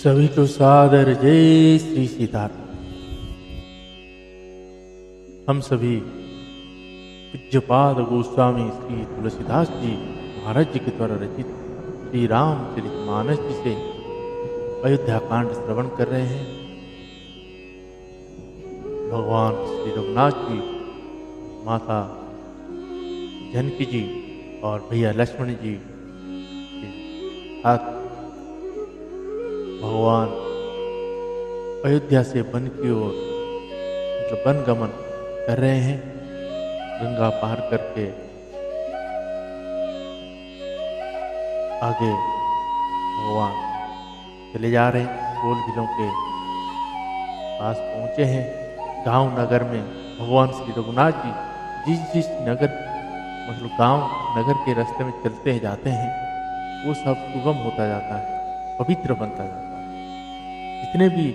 सभी को सादर जय श्री सीताराम। हम सभी पूज्यपाद गोस्वामी श्री तुलसीदास जी महाराज जी के द्वारा रचित श्री रामचरितमानस जी से अयोध्या कांड श्रवण कर रहे हैं। भगवान श्री रघुनाथ जी, माता जानकी जी और भैया लक्ष्मण जी के साथ भगवान अयोध्या से वन की ओर वन गमन कर रहे हैं। गंगा पार करके आगे भगवान चले जा रहे हैं। गोल बिलों के पास पहुंचे हैं। गांव नगर में भगवान श्री रघुनाथ जी जिस नगर गांव नगर के रास्ते में चलते जाते हैं, वो सब सुगम होता जाता है, पवित्र बनता जाता है। जितने भी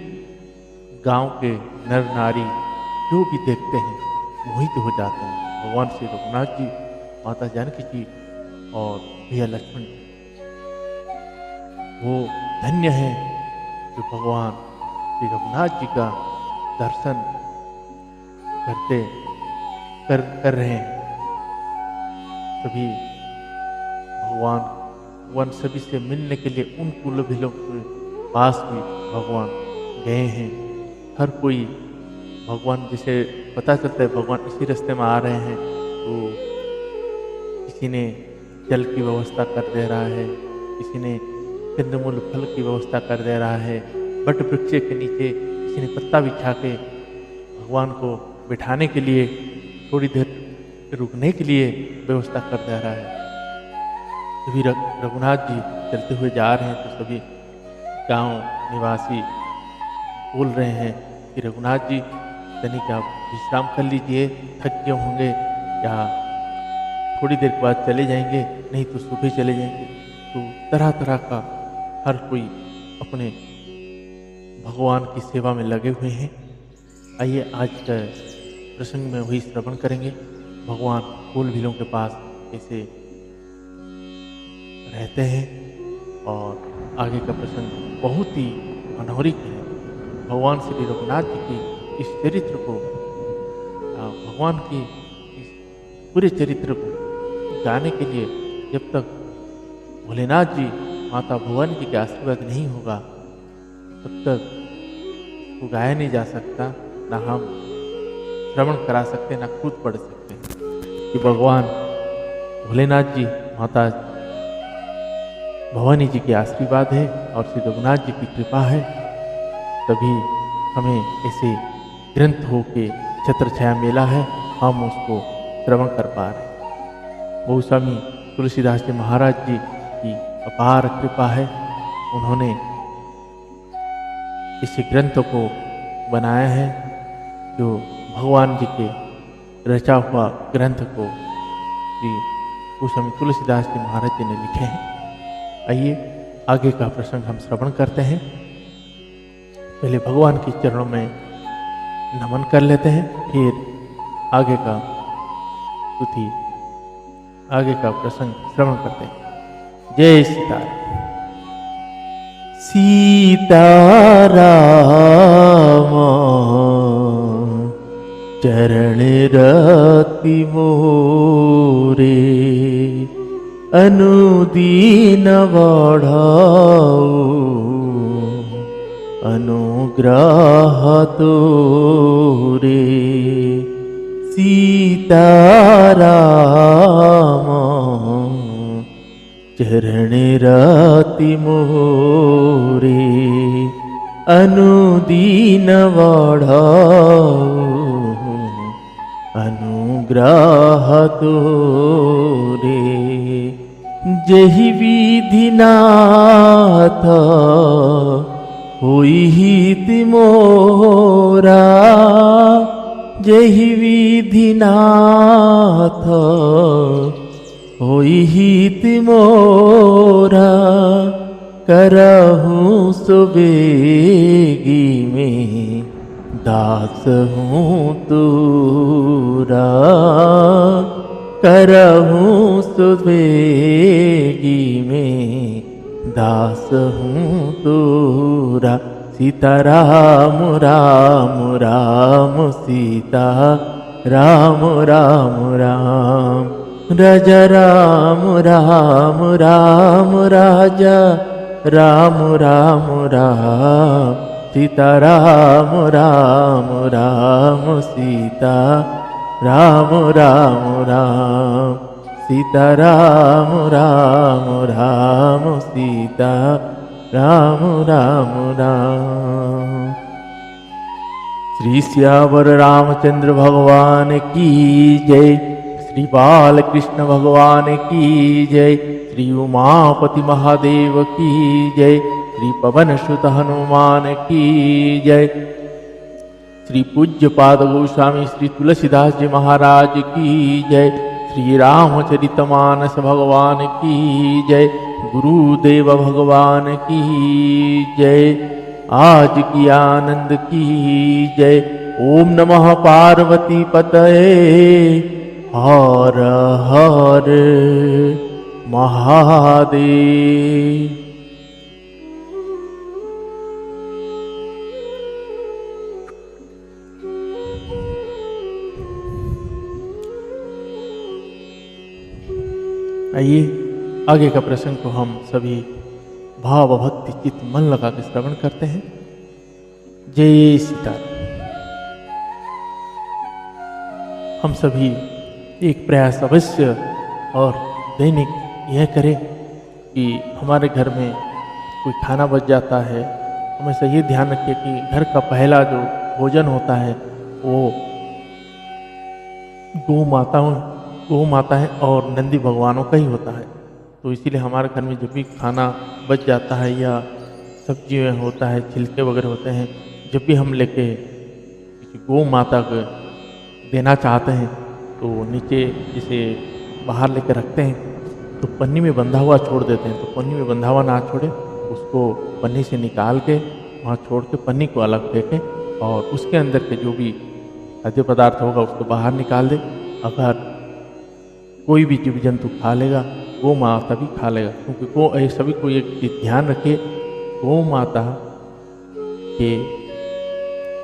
गांव के नर नारी जो भी देखते हैं मोहित हो जाते हैं। भगवान श्री रघुनाथ जी, माता जानकी जी और भैया लक्ष्मण जी, वो धन्य है जो भगवान श्री रघुनाथ जी का दर्शन कर रहे हैं। सभी भगवान सभी से मिलने के लिए उन कुल बिलों के पास भी भगवान गए हैं। हर कोई भगवान, जैसे पता चलता है भगवान इसी रास्ते में आ रहे हैं, तो किसी ने जल की व्यवस्था कर दे रहा है, किसी ने कंदमूल फल की व्यवस्था कर दे रहा है, बट वृक्ष के नीचे किसी ने पत्ता बिछा के भगवान को बिठाने के लिए, थोड़ी देर रुकने के लिए व्यवस्था कर दे रहा है। सभी रघुनाथ जी चलते हुए जा रहे हैं, तो सभी गांव निवासी बोल रहे हैं कि रघुनाथ जी तनिक आप विश्राम कर लीजिए, थक गए होंगे, या थोड़ी देर के बाद चले जाएंगे, नहीं तो सुबह चले जाएंगे। तो तरह तरह का हर कोई अपने भगवान की सेवा में लगे हुए हैं। आइए आज का प्रसंग में वही श्रवण करेंगे। भगवान गोल बिलों के पास कैसे रहते हैं और आगे का प्रसंग बहुत ही मनोहरिक है। भगवान श्री रघुनाथ जी की इस चरित्र को, भगवान के इस पूरे चरित्र को गाने के लिए जब तक भोलेनाथ जी, माता भुवन जी के आशीर्वाद नहीं होगा, तब तक वो गाया नहीं जा सकता, ना हम श्रवण करा सकते, ना खुद पढ़ सकते। कि भगवान भोलेनाथ जी, माता भवानी जी के आशीर्वाद है और श्री रघुनाथ जी की कृपा है, तभी हमें ऐसे ग्रंथ हो के छत्र छाया मिला है, हम उसको श्रवण कर पा रहे हैं। गोस्वामी तुलसीदास जी महाराज जी की अपार कृपा है, उन्होंने इस ग्रंथ को बनाया है, जो भगवान जी के रचा हुआ ग्रंथ को श्री गोस्वामी तुलसीदास जी महाराज जी ने लिखे हैं। आइए आगे का प्रसंग हम श्रवण करते हैं। पहले भगवान के चरणों में नमन कर लेते हैं, फिर आगे का स्तुति, आगे का प्रसंग श्रवण करते हैं। जय सीताराम। सीताराम चरण रति मोरे, अनुदीन बढ़ाओ अनुग्रह तोरे। सीताराम चरण रति मोरे, अनुदीन बढ़ाओ अनुग्रह तोरे। जहि विधि नाथ होई हित मोरा, जहि विधि नाथ होई हित मोरा। करहूँ सुबेगी में दास हूँ तूरा, करहूँ सुबेगी में दास हूँ तोरा। सीता राम राम राम सीता राम राम राम राजा राम राम राम राजा राम राम राम सीता राम राम राम सीता राम राम राम सीता राम राम राम सीता राम राम राम। श्री सियावर रामचंद्र भगवान की जय। श्री बाल कृष्ण भगवान की जय। श्री उमापति महादेव की जय। श्री पवन सुत हनुमान की जय। श्री पूज्य पाद गोस्वामी श्री तुलसीदास जी महाराज की जय। श्री रामचरितमानस भगवान की जय। गुरुदेव भगवान की जय। आज की आनंद की जय। ओम नमः पार्वती पतये हर हर महादेव। आइए आगे का प्रसंग को हम सभी भाव भक्ति चित्त मन लगा के श्रवण करते हैं। जय सीताराम। हम सभी एक प्रयास अवश्य और दैनिक यह करें कि हमारे घर में कोई खाना बच जाता है, हमेशा ये ध्यान रखें कि घर का पहला जो भोजन होता है वो गौ माता है और नंदी भगवानों का ही होता है। तो इसीलिए हमारे घर में जब भी खाना बच जाता है या सब्जी में होता है, छिलके वगैरह होते हैं, जब भी हम लेके गौ माता को देना चाहते हैं तो नीचे इसे बाहर लेके रखते हैं तो पन्नी में बंधा हुआ छोड़ देते हैं। तो पन्नी में बंधा हुआ ना छोड़े, उसको पन्नी से निकाल के वहाँ छोड़ के पन्नी को अलग फेंकें और उसके अंदर के जो भी खाद्य पदार्थ होगा उसको बाहर निकाल दें। अगर कोई भी जीव जंतु खा लेगा, गौ माता भी खा लेगा, क्योंकि सभी को एक चीज ध्यान रखिए, गौ माता के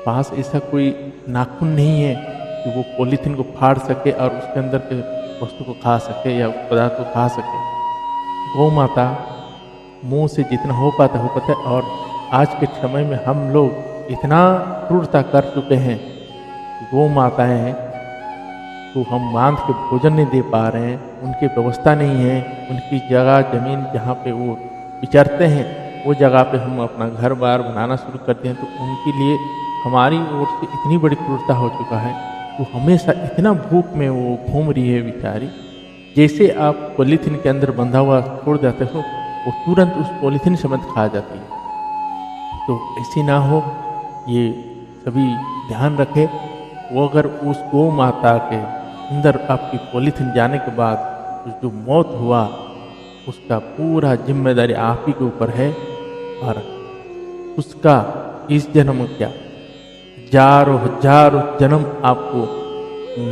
पास ऐसा कोई नाखून नहीं है कि वो पॉलीथीन को फाड़ सके और उसके अंदर के वस्तु को खा सके या पदार्थ को खा सके। गौ माता मुंह से जितना हो पाता है। और आज के समय में हम लोग इतना क्रूरता कर चुके हैं कि गौ माताएं तो हम बांध के भोजन नहीं दे पा रहे हैं, उनकी व्यवस्था नहीं है, उनकी जगह जमीन जहाँ पे वो विचरते हैं वो जगह पे हम अपना घर बार बनाना शुरू करते हैं। तो उनके लिए हमारी ओर से इतनी बड़ी क्रूरता हो चुका है, वो हमेशा इतना भूख में वो घूम रही है बेचारी। जैसे आप पॉलीथीन के अंदर बंधा हुआ छोड़ देते हो, वो तुरंत उस पॉलीथीन समेत खा जाती है। तो ऐसी ना हो, ये सभी ध्यान रखें। वो अगर उस गौ माता के अंदर आपकी पॉलीथीन जाने के बाद जो मौत हुआ, उसका पूरा जिम्मेदारी आप ही के ऊपर है। और उसका इस जन्म क्या हजारों जन्म आपको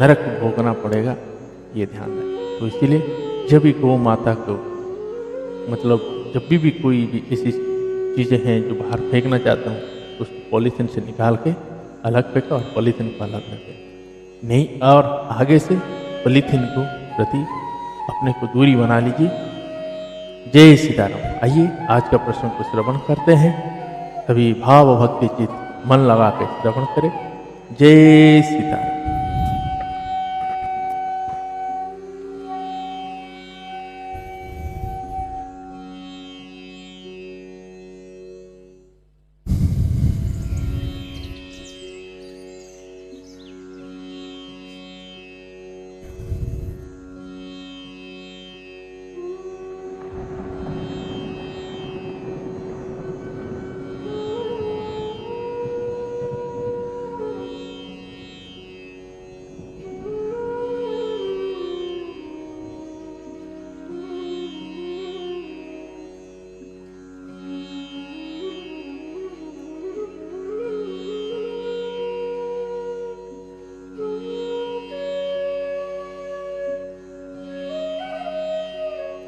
नरक भोगना पड़ेगा, ये ध्यान रखें। तो इसीलिए जब भी गौ माता को जब भी कोई भी ऐसी चीज़ें हैं जो बाहर फेंकना चाहता हूँ तो उसको पॉलीथीन से निकाल के अलग फेंका और पॉलीथीन को अलग रखें नहीं, और आगे से पॉलीथीन को प्रति अपने को दूरी बना लीजिए। जय सीताराम। आइए आज का प्रश्न को श्रवण करते हैं। सभी भाव भक्ति चित्त मन लगा के श्रवण करें। जय सीताराम।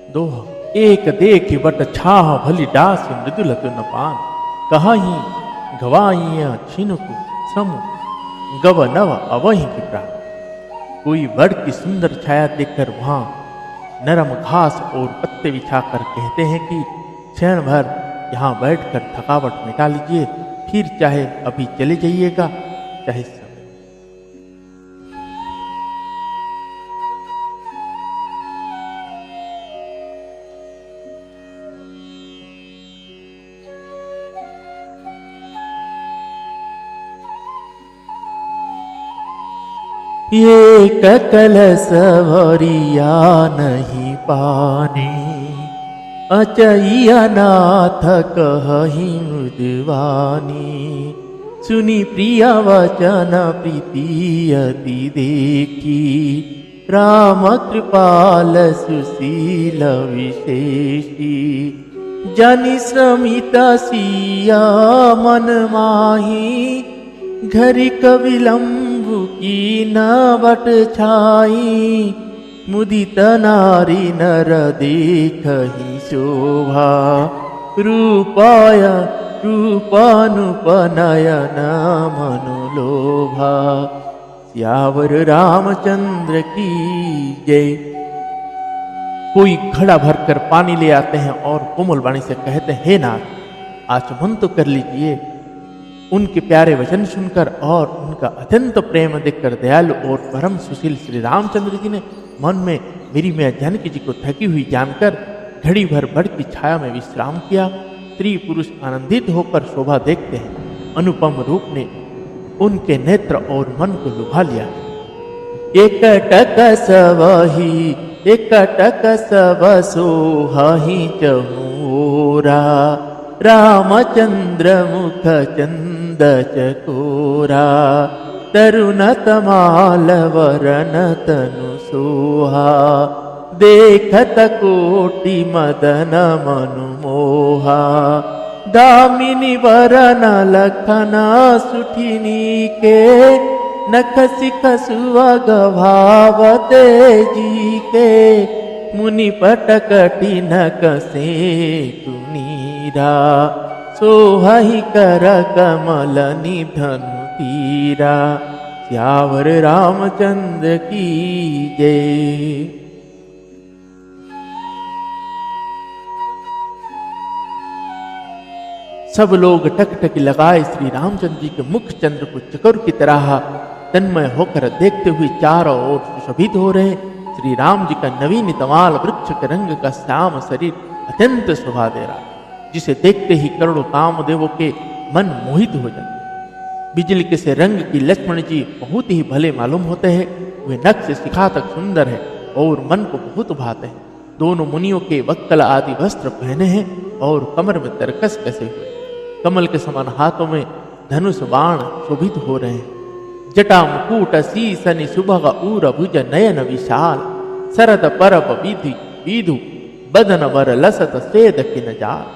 दोहा। एक देख बट छाह भली डास मृदुल न पान, कहीं गवाइया छिनुकु श्रम गव नव अवहि विप्रा। कोई वड की सुंदर छाया देखकर वहां नरम घास और पत्ते बिछाकर कहते हैं कि क्षण भर यहाँ बैठकर थकावट मिटा लीजिए, फिर चाहे अभी चले जाइएगा, चाहे समय। ये कलश भरिया नहीं पानी, अचैया नाथ कहि मृदुवानी। सुनी प्रिया वचन प्रीति अति देखी, राम कृपाल सुशील विशेषी। जनि श्रमित सिया मन माही, घरि कविलंबु की न बट छाई। मुदित नारी नर देखहि शोभा, रूपाय रूपानुप नयन मनोलोभा। सियावर रामचंद्र की जय। कोई घड़ा भरकर पानी ले आते हैं और कोमल वाणी से कहते हैं, हे नाथ आचमन तो कर लीजिए। उनके प्यारे वचन सुनकर और उनका अत्यंत प्रेम देखकर दयालु और परम सुशील श्री रामचंद्र जी ने मन में मेरी मैया जानकी जी को थकी हुई जानकर घड़ी भर बड़ की छाया में विश्राम किया। स्त्री पुरुष आनंदित होकर शोभा देखते हैं। अनुपम रूप ने उनके नेत्र और मन को लुभा लिया। एक टक सबहि एक टक सब सोहि चहूरा, रामचंद्र मुख चंद चकोरा। तरुण तमाल वरन तनु सोहा, देखत कोटि मदन मनु मोहा। दामिनी वरन लखना सुठिनी के, नख सिख सुअग भावते जी के। मुनि पटकटी नक से कुनीरा, सोहहि कर कमल निधनु तीरा। सियावर रामचंद्र की जय। सब लोग टकटकी लगाए श्री रामचंद्र जी के मुख चंद्र को चकोर की तरह तन्मय होकर देखते हुए चारों ओर सुशोभित हो रहे। श्री राम जी का नवीन तमाल वृक्ष के रंग का श्याम शरीर अत्यंत शोभा दे रहा, जिसे देखते ही करोड़ों कामदेवों के मन मोहित हो जाते। बिजली के से रंग की लक्ष्मण जी बहुत ही भले मालूम होते हैं। वे नख से शिखा तक सुंदर है और मन को बहुत भाते हैं। दोनों मुनियों के वक्कल आदि वस्त्र पहने हैं और कमर में तरकस कसे हुए। कमल के समान हाथों में धनुष बाण शोभित हो रहे हैं। जटा मुकुट शीसनि सुभग ऊर भुज नयन विशाल। शरद परब विधि विधु बदन वर लसत सेद किन जाल।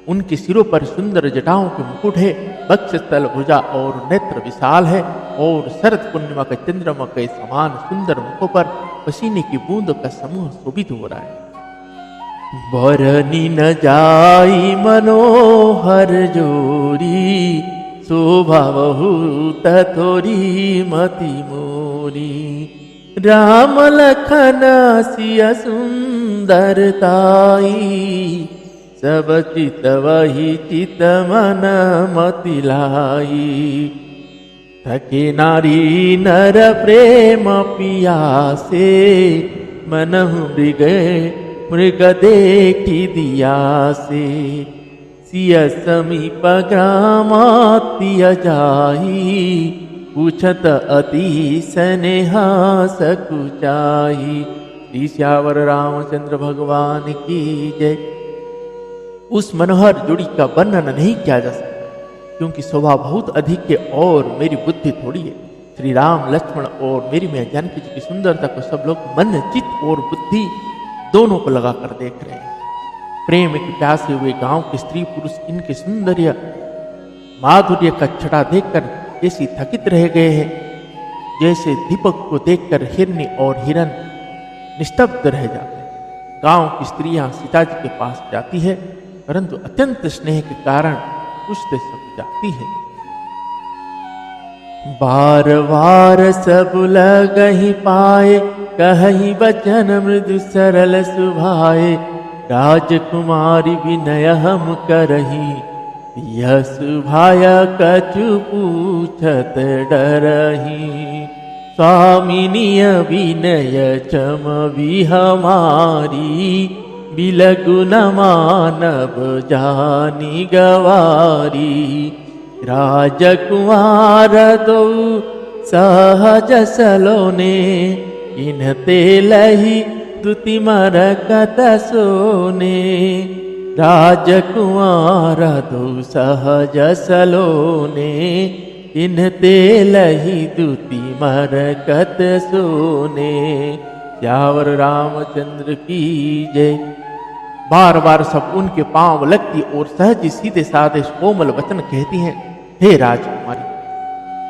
उनके सिरों पर सुंदर जटाओं के मुकुट है। वक्षस्थल भुजा और नेत्र विशाल है और शरद पूर्णिमा के चंद्रमा के समान सुंदर मुखों पर पसीने की बूंद का समूह शोभित हो रहा है। बरनी न जाई मनोहर जोरी, शोभा बहुत थोरी मति मोरी। राम लखन सिया सुंदरताई, सब चित वही चित मन मति लाई। थके नारी नर प्रेम पियासे, मनहु मृग देखी दिया से। सिया समीप ग्रामात्य जाही, पूछत अति स्नेहा सकुचाही। श्री श्यावर रामचंद्र भगवान की जय। उस मनोहर जोड़ी का वर्णन नहीं किया जा सकता, क्योंकि शोभा बहुत अधिक है और मेरी बुद्धि थोड़ी है। श्री राम लक्ष्मण और मेरी मैया जानकी जी की सुंदरता को सब लोग मन चित्त और बुद्धि दोनों को लगाकर देख रहे हैं। प्रेम के प्यासे हुए गांव के स्त्री पुरुष इनके सौंदर्य माधुर्य का छटा देखकर ऐसी थकित रह गए हैं, जैसे दीपक को देखकर हिरनी और हिरन निस्तब्ध रह जाते हैं। गांव की स्त्रियां सीता जी के पास जाती है, परंतु अत्यंत स्नेह के कारण कुछ जाती है। बार बार सब लगहि पाए, कहि वचन मृदु सरल सुभाए। राजकुमारी विनय हम करही, यह सुभाया कछु पूछत डरही। स्वामिनीय विनय चम भी हमारी, बिलगु न मानव जानी गवारी। राजकुमार दो सहज सलोने, इन्हते लही दुति मरकत सोने। राजकुमार दो सहज सलोने, इन्हते लही दुति मरकत सोने। सियावर रामचंद्र की जय। बार बार सब उनके पांव लगती और सहज सीधे साधे कोमल वचन कहती हैं, हे राजकुमारी,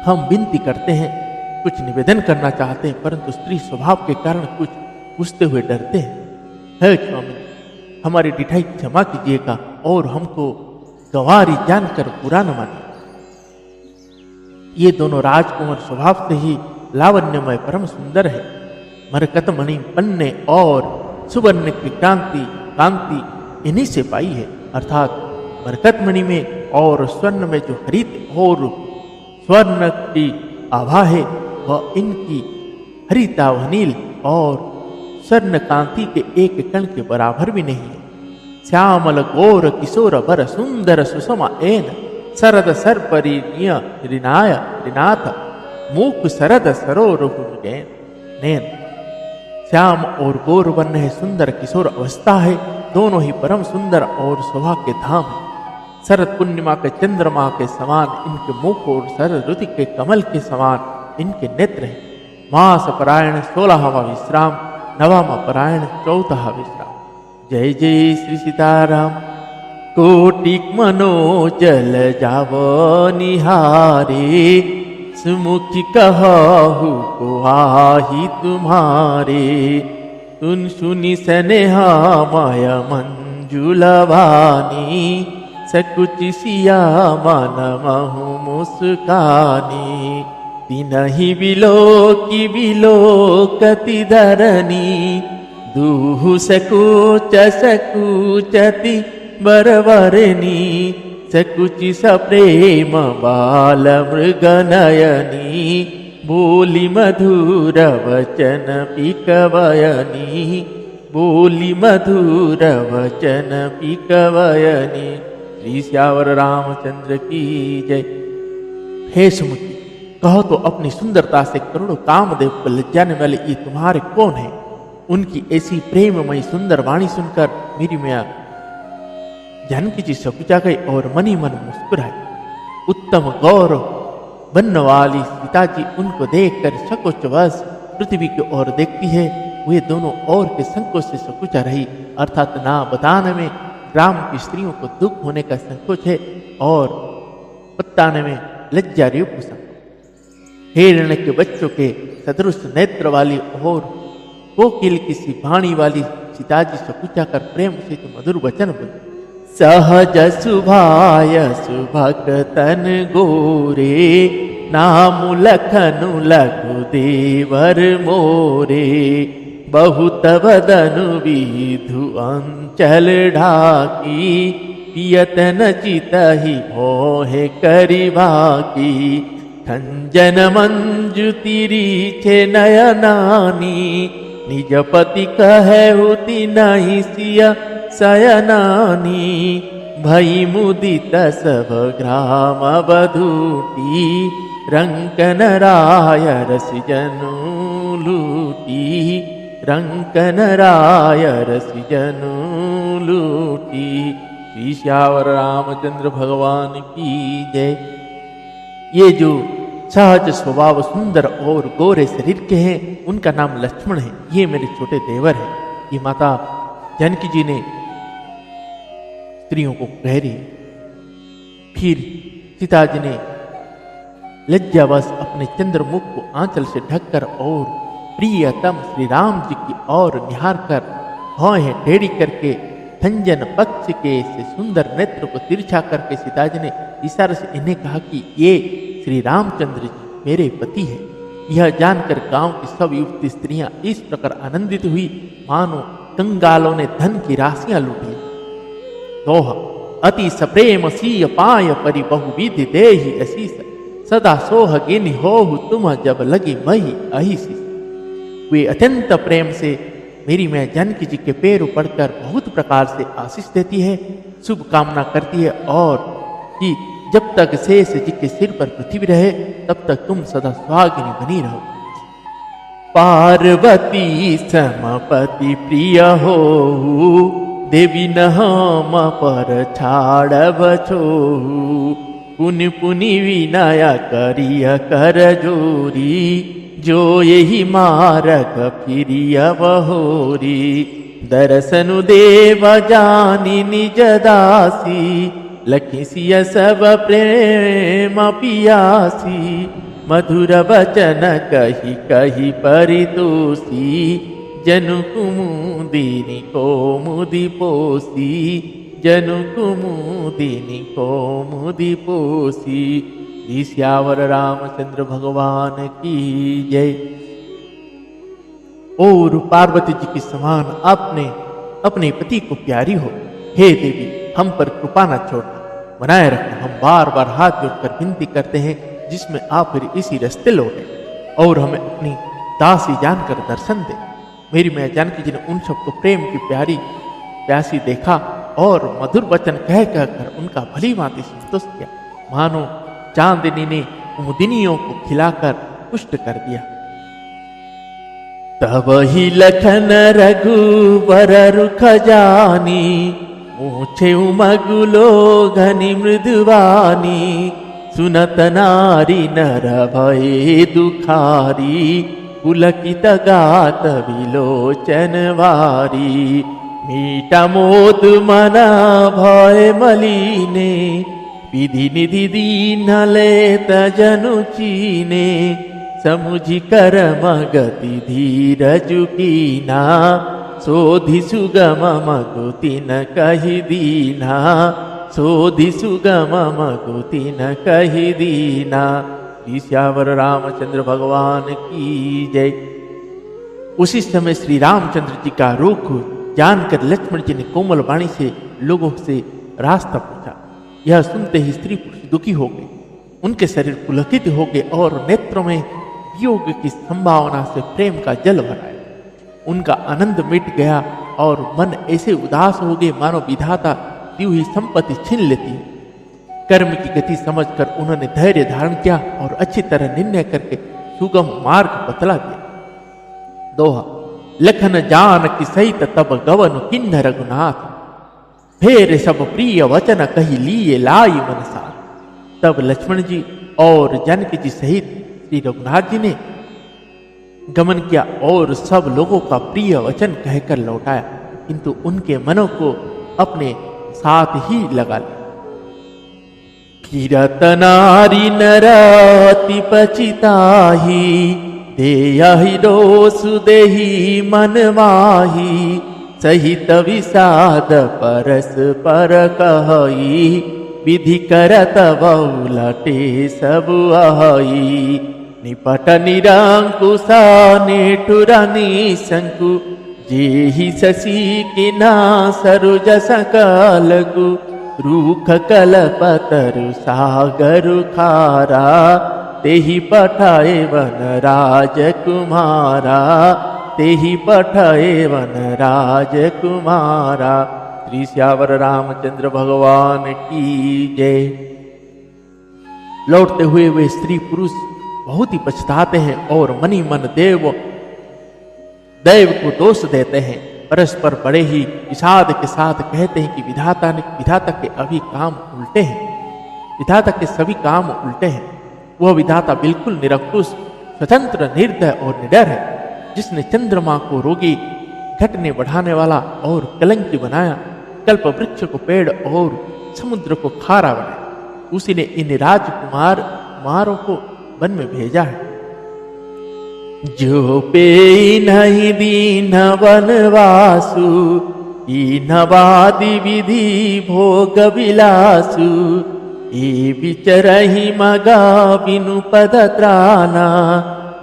हम विनती करते हैं, कुछ निवेदन करना चाहते हैं, परंतु स्त्री स्वभाव के कारण कुछ पूछते हुए डरते हैं। हे स्वामी, हमारी डिठाई क्षमा कीजिएगा और हमको गंवारी जानकर बुरा न मानिए। ये दोनों राजकुमार स्वभाव से ही लावण्यमय परम सुंदर है। मरकतमणि पन्ने और सुवर्ण की कांति इन्हीं से पाई है, अर्थात मरकतमणि में और स्वर्ण में जो हरित और स्वर्ण की आभा है वह इनकी हरिता वनील और स्वर्ण कांति के एक कण के बराबर भी नहीं है। श्यामल गौर किशोर बर सुंदर सुषमा एन, शरद सर्परिनिय रिनाय रिनाथ, मूक शरद सरोरुह नैन। श्याम और गौर वर्ण है, सुंदर किशोर अवस्था है, दोनों ही परम सुंदर और शोभा के धाम है। शरद पूर्णिमा के चंद्रमा के समान इनके मुख और शरद ऋतु के कमल के समान इनके नेत्र हैं। मास परायण 16वां विश्राम, नवामा परायण 14वां विश्राम। जय जय श्री सीताराम। कोटिक मनोजल जावो निहारे, सुमुखी कहु को आही तुम्हारे। सुन सुनी स्नेहा माया मंजुलवानी, सकुचि सिया मन महु मुस्कानी। तिनहि बिलोकी बिलोकति धरनी, दूहु सकुच सकुचति बरवरनी। सकुचि सप्रेम बाल मृगनयनी, बोली मधुर वचन पिकवयनी। बोली मधुर वचन पिकवयनी। श्री श्यावर रामचंद्र की जय। हे सुमुखी, कहो तो अपनी सुंदरता से करोड़ों कामदेव को लज्जाने वाले ये तुम्हारे कौन है? उनकी ऐसी प्रेममयी सुंदर वाणी सुनकर मेरी मैया जानकी जी सकुचा गई और मनी मन मुस्कुराई। उत्तम गौरव बनने वाली सीता जी उनको देखकर सकोचवश पृथ्वी की ओर देखती है। वे दोनों और के संकोच से सकुचा रही, अर्थात ना बताने में ग्राम की स्त्रियों को दुख होने का संकोच है और बताने में लज्जा रूप संकोच। हिरण्य के बच्चों के सदृश नेत्र वाली और कोकिल की सी वाणी वाली सीता जी सकुचा कर प्रेम से तो मधुर वचन बोली। सहज सुभाय सुभक्तन गोरे, नाम लखनु लघु देवर मोरे। बहुत बदनु विधु अंचल ढाकी, पियत न चितहि मोहे करिबाकी। खंजन मंजु तिरिछे नयनानी, निज पति कहेउति नहीं सिया सयनानी। भई मुदित सब ग्राम बधूटी, रंकन राय रसिजनु लूटी। रंकन राय रसिजनु लूटी। श्री श्यावर रामचंद्र भगवान की जय। ये जो सहज स्वभाव सुंदर और गोरे शरीर के हैं उनका नाम लक्ष्मण है। ये मेरे छोटे देवर है। ये माता जानकी जी ने स्त्रियों को कह रही। फिर सीता जी ने लज्जावश अपने चंद्रमुख को आंचल से ढककर और प्रियतम श्री राम जी की ओर निहार कर भौहें टेढ़ी करके भंजन पक्ष के से सुंदर नेत्र को तिरछा करके सीताजी ने इशारे से इन्हें कहा कि ये श्री रामचंद्र जी मेरे पति है। यह जानकर गांव की सब युवती स्त्रियां इस प्रकार आनंदित हुई मानो कंगालों ने धन की राशियां लूट ली। दोहा अति सप्रेम सीय पाय परि बहुविधि देहि असीस सदा सोह गिनि होहु तुम जब लगी मही अहिसी। वे अत्यंत प्रेम से मेरी मैं जानकी जी के पैरों पड़कर बहुत प्रकार से आशीष देती है, शुभ कामना करती है और कि जब तक शेष जी के सिर पर पृथ्वी रहे तब तक तुम सदा सुहागिनी बनी रहो। पार्वती समपति प्रिय हो देवी न हम पर छाड़ब छोहु पुनि पुनि विनय करिय कर जोरी जो यही मारग फिरिय बहोरी। दर्शनु देव जानी निज दासी लखी सिय सब प्रेम पियासी। मधुर वचन कही कही परितोषी जनु कुमुदिनी को मुदि पोसी जनु कुमुदिनी को मुदि पोसी। ईश्यावर रामचंद्र भगवान की जय। और पार्वती जी के समान आपने अपने पति को प्यारी हो। हे देवी हम पर कृपा न छोड़ना, बनाए रखना। हम बार बार हाथ जोड़कर विनती करते हैं जिसमें आप फिर इसी रास्ते लौटे और हमें अपनी दासी जानकर दर्शन दे। मेरी मैया जानकी जी ने उन सबको प्रेम की प्यारी प्यासी देखा और मधुर वचन कह कहकर उनका भली भांति संतुष्ट किया, मानो चांदनी ने कुमुदिनियों को खिलाकर पुष्ट कर दिया। तब ही लखन रघुबर रुख जानी मूछे उमगुलो घनी मृदुवानी। सुनत नारी नर भये दुखारी पुलकित गात विलोचन वारी। मीठा मोद मना भय मलीने विधि निधि दीन लेत जनु चीने। समुझि कर मगति धीरज कीना सोधि सुगम मगुति न कहि दीना। सोधि सुगम मगुति न कहि दीना। ईश्यावर रामचंद्र भगवान की जय। उसी समय श्री रामचंद्र जी का रुख जानकर लक्ष्मण जी ने कोमल वाणी से लोगों से रास्ता पूछा। यह सुनते ही स्त्री पुरुष दुखी हो गए, उनके शरीर पुलकित हो गए और नेत्रों में वियोग की संभावना से प्रेम का जल भर आया। उनका आनंद मिट गया और मन ऐसे उदास हो गए मानो विधाता दी हुई संपत्ति छीन लेती है। कर्म की गति समझकर उन्होंने धैर्य धारण किया और अच्छी तरह निर्णय करके सुगम मार्ग बतला दिया। दोहा लखन जान की सहित तब गवन किन्न रघुनाथ। फेर सब प्रिय वचन कही लिए लाई मन साथ। तब लक्ष्मण जी और जानकी जी सहित श्री रघुनाथ जी ने गमन किया और सब लोगों का प्रिय वचन कहकर लौटाया, किंतु उनके मनों को अपने साथ ही लगा लिया। किरत नारी नरति पचिताही देहि दोषु देहि मन माही। सहित विषाद परस पर कहई विधि करत बहुलटे सब अहई। निपट निरंकुशा निठुरा निशंकु जेहि शशि किना सरुज सकलगु। रूख कलपतरु सागरु खारा तेहि पठाए वन राजकुमारा। तेहि पठाए वन राजकुमारा। श्री श्यावर रामचंद्र भगवान की जय। लौटते हुए वे स्त्री पुरुष बहुत ही पछताते हैं और मनी मन दैव को दोष देते हैं। परस्पर बड़े ही विषाद के साथ कहते हैं कि विधाता के अभी काम उल्टे हैं। विधाता के सभी काम उल्टे हैं। वह विधाता बिल्कुल निरंकुश, स्वतंत्र, निर्दय और निडर है, जिसने चंद्रमा को रोगी, घटने बढ़ाने वाला और कलंकी बनाया, कल्प वृक्ष को पेड़ और समुद्र को खारा बनाया। उसी ने इन राजकुमारों को वन में भेजा है। जो पे नहीं दीन वनवासु नवादि विधि भोग विलासु ए विचरहि मगा बिनु पद त्राना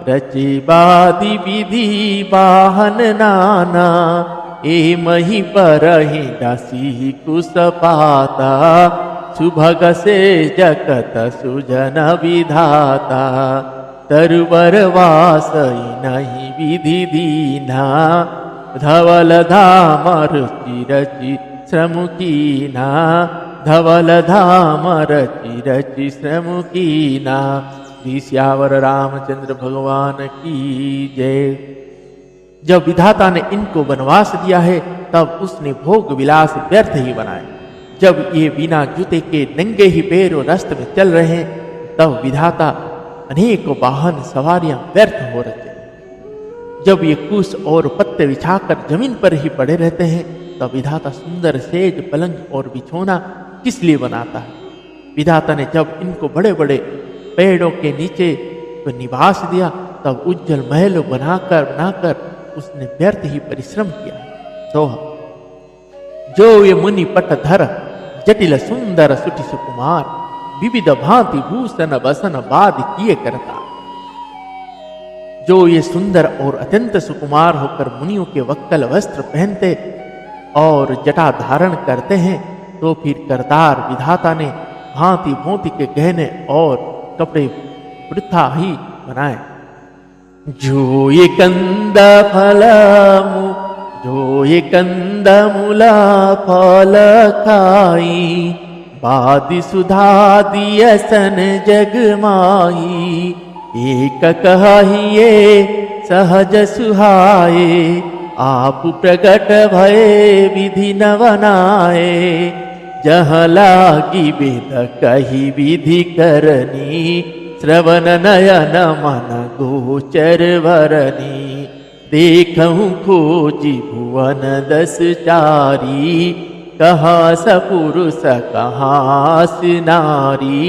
रचे बादि विधि वाहन नाना ए मही परहि दासी कुस पाता सुभग से जगत सुजन विधाता तरुवर वास नहीं विधि दीना धवल धाम रुचि रचि श्रम कीना धवल धाम रचि रचि श्रम कीना। श्री श्यावर रामचंद्र भगवान की जय। जब विधाता ने इनको वनवास दिया है तब उसने भोग विलास व्यर्थ ही बनाए। जब ये बिना जूते के नंगे ही पैरों रास्ते में चल रहे हैं तब विधाता अनेक वाहन सवारियां व्यर्थ हो रहे हैं। जब ये कुश और पत्ते बिछाकर जमीन पर ही पड़े रहते हैं तब विधाता सुंदर सेज पलंग और बिछौना किस लिए बनाता है। विधाता ने जब इनको बड़े बड़े पेड़ों के नीचे निवास दिया तब उज्जवल महल बनाकर उसने व्यर्थ ही परिश्रम किया। दोहा। जो ये मुनि पटधर जटिल सुंदर सुटि सुकुमार विविध भांति भूषण बसन बाद किए करता। जो ये सुंदर और अत्यंत सुकुमार होकर मुनियों के वक्कल वस्त्र पहनते और जटा धारण करते हैं तो फिर करतार विधाता ने भांति भांति के गहने और कपड़े वृथा ही बनाए। जो ये कंद मूला फल खाई बादि सुधा दियसन जगमाई एक कहिए सहज सुहाए आप प्रगट भये विधि न बनाए जहाँ लागी वेद कही विधि करनी श्रवण नयन मन गोचर वरनी देखूं खोजी भुवन 10 चारी कहाँ सपुरुष कहाँ सी नारी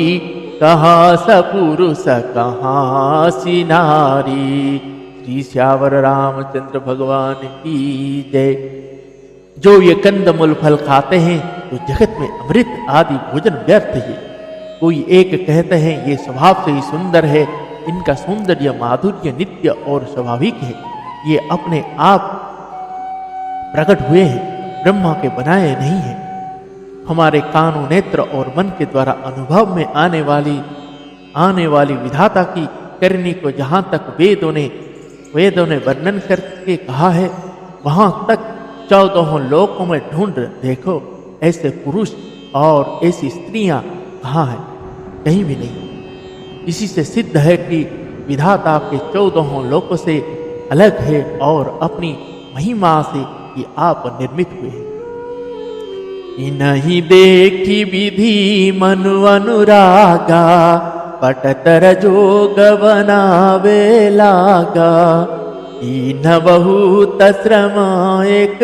कहाँ सपुरुष कहाँ सी नारी। श्री श्यावर रामचंद्र भगवान की जय। जो ये कंदमूल फल खाते हैं तो जगत में अमृत आदि भोजन व्यर्थ है। कोई एक कहते हैं ये स्वभाव से ही सुंदर है, इनका सौंदर्य माधुर्य नित्य और स्वाभाविक है, ये अपने आप प्रकट हुए हैं, ब्रह्मा के बनाए नहीं हैं। हमारे कानों नेत्र और मन के द्वारा अनुभव में आने वाली विधाता की करनी को जहाँ तक वेदों ने वर्णन करके कहा है वहां तक 14 लोकों में ढूंढ देखो ऐसे पुरुष और ऐसी स्त्रियां कहाँ हैं, कहीं भी नहीं। इसी से सिद्ध है कि विधाता आपके 14 लोकों से अलग है और अपनी महिमा से ये आप निर्मित हुए हैं। नहीं देखी विधि मनु अनुरागा पटतर जोग बनावे लागा न बहुत श्रम एक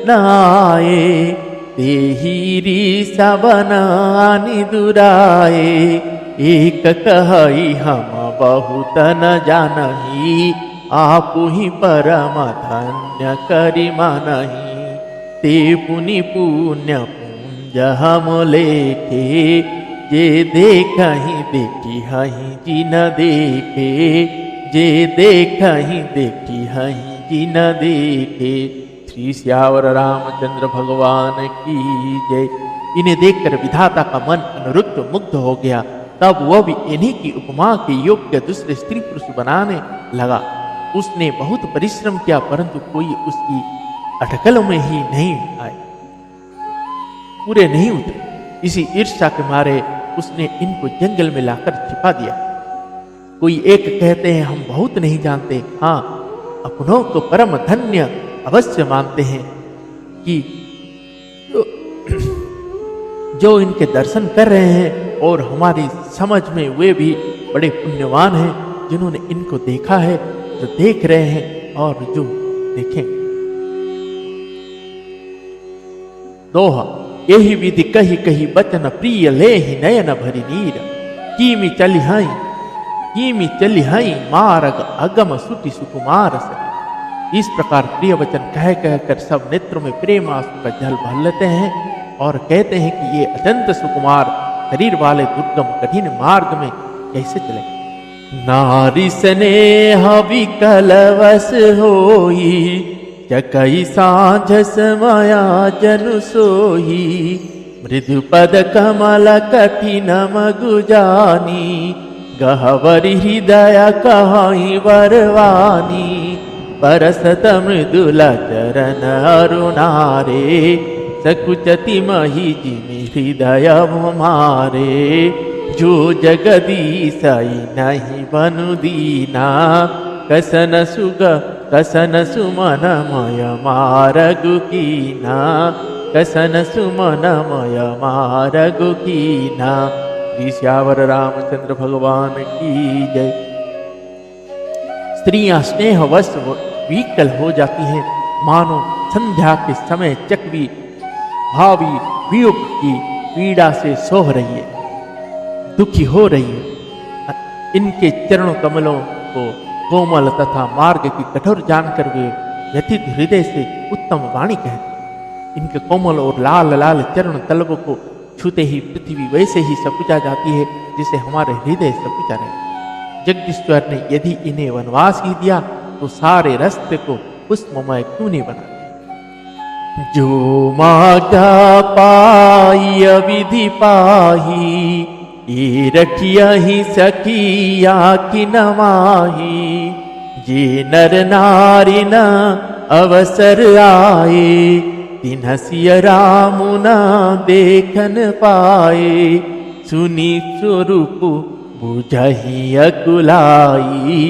नाये तेहीरी सबनानि दुराए एक कही हम बहुत न जानही आप ही परम धन्य करि मनहि ते पुनि पुण्य पुंज हम लेखे जे देखहि देखी हहीं जी न देखे जे देखहि देखी हहीं जी न देखे। श्री श्यावर रामचंद्र भगवान की जय। इन्हें देखकर विधाता का मन अनुरुक्त मुग्ध हो गया। तब वह भी इन्हीं की उपमा के योग्य दूसरे स्त्री पुरुष बनाने लगा। उसने बहुत परिश्रम किया परंतु कोई उसकी अटकलों में ही नहीं आए, पूरे नहीं उतरे। इसी ईर्ष्या के मारे उसने इनको जंगल में लाकर छिपा दिया। कोई एक कहते हैं हम बहुत नहीं जानते, हाँ अपनों को परम धन्य अवश्य मानते हैं कि जो इनके दर्शन कर रहे हैं और हमारी समझ में वे भी बड़े पुण्यवान हैं जिन्होंने इनको देखा है, जो देख रहे हैं और जो देखें। दोहा। यही विधि कही कही बचन प्रिय ले ही नयन भरी नीर कीमी चली हाई मारग अगम सुटि सुकुमार से। इस प्रकार प्रिय वचन कह कहकर सब नेत्रों में प्रेम आंसू का जल भर लेते हैं और कहते हैं कि ये अत्यंत सुकुमार शरीर वाले दुर्गम कठिन मार्ग में कैसे चले। नारी स्नेह विकलवश होई, जकई सांझ समया जनु सोई। मृदु पद कमल कठिन मगु जानी, गहवरि हृदय कहाई वरवानी। परसत मृदुल चरण अरुणारे, सकुचति मही जिमि हृदय मारे। जो जगदीश नहीं बनु दीना, कसन सुमनमय मारगु कीना। कसन सुमनमय मारगु कीना। श्री श्यावर रामचंद्र भगवान की जय। स्त्रियां स्नेहवश विकल हो जाती हैं, मानो संध्या के समय चकवी भावी वियोग की पीड़ा से सोह रही है, दुखी हो रही है। इनके चरणों कमलों को कोमल तथा मार्ग की कठोर जानकर वे व्यथित हृदय से उत्तम वाणी कहती। इनके कोमल और लाल लाल चरण तलवों को छूते ही पृथ्वी वैसे ही सकुचा जाती है जिसे हमारे हृदय सकुचा रहे। जगदीश्वर ने यदि इन्हें वनवास ही दिया तो सारे रास्ते को पुष्पमय क्यों नहीं बना। जो मागा पाई विधि पाही, ये रखिया ही सखिया की नमाही। जे नर नारी न अवसर आए, तिन्हसिय राम न देखन पाए। सुनी स्वरूप बुझही अकुलाई,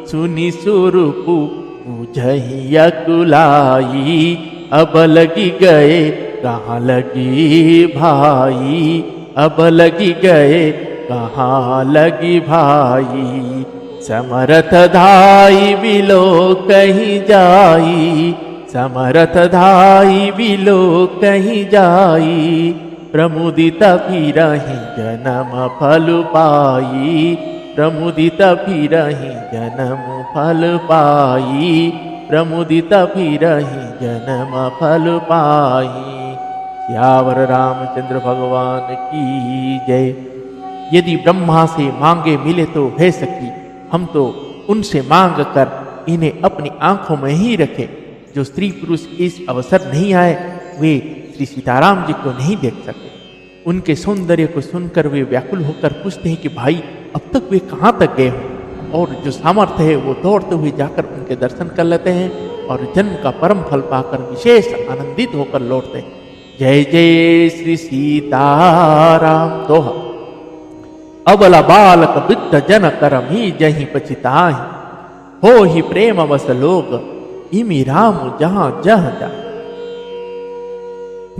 सुनी स्वरूप बुझही अकुलाई। अब लगी गए कहाँ लगी भाई, अब लगी गए कहाँ लगी भाई। समरथ धाई बिलो कहीं जाई, समरथ धाई बिलो कहीं जाई। प्रमुदित फिरहि जन्म फल पाई, प्रमुदित फिरहि जन्म फल पाई। प्रमुदित फिरहि जन्म फल पाई। श्यावर रामचंद्र भगवान की जय। यदि ब्रह्मा से मांगे मिले तो हे सखी, हम तो उनसे मांग कर इन्हें अपनी आंखों में ही रखे। जो स्त्री पुरुष इस अवसर नहीं आए वे श्री सीताराम जी को नहीं देख सकते। उनके सौंदर्य को सुनकर वे व्याकुल होकर पूछते हैं कि भाई अब तक वे कहाँ तक गए हो। और जो सामर्थ्य है वो दौड़ते हुए जाकर उनके दर्शन कर लेते हैं और जन्म का परम फल पाकर विशेष आनंदित होकर लौटते हैं। जय जय श्री सीताराम। दोहा। अबला बालक वृद्ध जन करम ही जही पछिताहि, हो ही प्रेम वस लोग इमि राम जहां जह जा।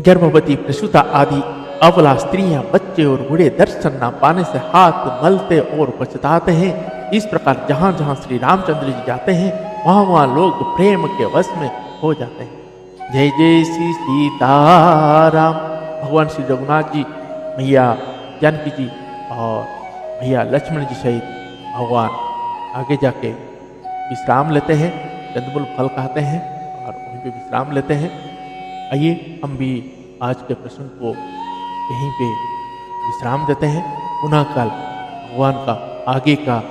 गर्भवती प्रसूता आदि अबला स्त्रियां बच्चे और बूढ़े दर्शन न पाने से हाथ मलते और पछताते हैं। इस प्रकार जहां जहां श्री रामचंद्र जी जाते हैं वहां वहां लोग प्रेम के वश में हो जाते हैं। जय जय श्री सीताराम। भगवान श्री रघुनाथ जी, भैया जानकी जी और भैया लक्ष्मण जी सहित भगवान आगे जाके विश्राम लेते हैं, कंदमूल फल खाते हैं और वहीं पे विश्राम लेते हैं। आइए हम भी आज के प्रसंग को यहीं पे विश्राम देते हैं। पुनः कल भगवान का आगे का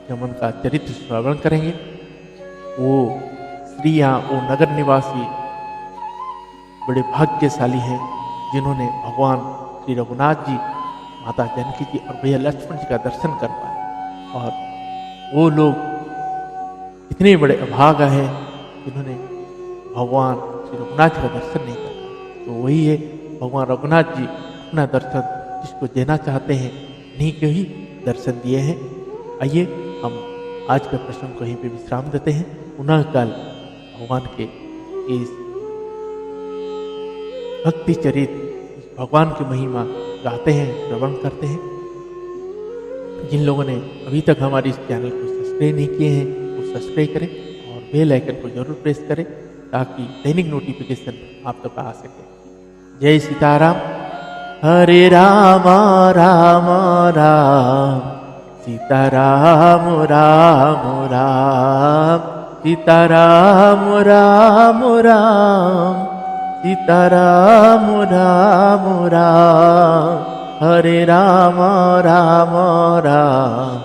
गमन का चरित्र श्रवण करेंगे। वो स्त्रियाँ, वो नगर निवासी बड़े भाग्यशाली हैं जिन्होंने भगवान श्री रघुनाथ जी, माता जानकी जी और भैया लक्ष्मण जी का दर्शन कर पाए। और वो लोग इतने बड़े अभागा हैं जिन्होंने भगवान श्री रघुनाथ जी का दर्शन नहीं कर पाए। तो वही है भगवान रघुनाथ जी अपना दर्शन जिसको देना चाहते हैं नहीं के ही दर्शन दिए हैं। आइए हम आज के प्रसंग को यहीं पे विश्राम देते हैं। पुनः कल भगवान के इस भक्ति चरित भगवान की महिमा गाते हैं, श्रवण करते हैं। जिन लोगों ने अभी तक हमारे इस चैनल को सब्सक्राइब नहीं किए हैं वो सब्सक्राइब करें और बेल आइकन को जरूर प्रेस करें ताकि दैनिक नोटिफिकेशन आप तक आ सके। जय सीताराम। हरे राम राम राम, सीताराम राम राम। सीताराम राम राम, सीताराम राम राम, हरे राम राम राम,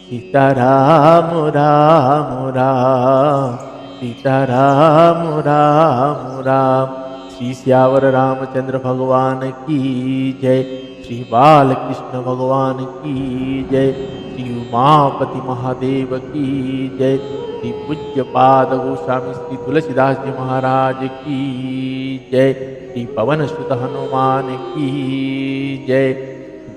सीताराम राम राम, सीताराम राम राम। श्री श्यावर रामचंद्र भगवान की जय, श्री बालकृष्ण भगवान की जय, श्री उमापति महादेव की जय, श्री पूज्य पाद गोस्वामी श्री तुलसीदास जी महाराज की जय, श्री पवन सुत हनुमान की जय,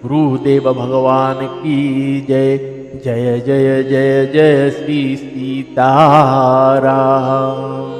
गुरुदेव भगवान की जय। जय जय जय जय श्री सीताराम।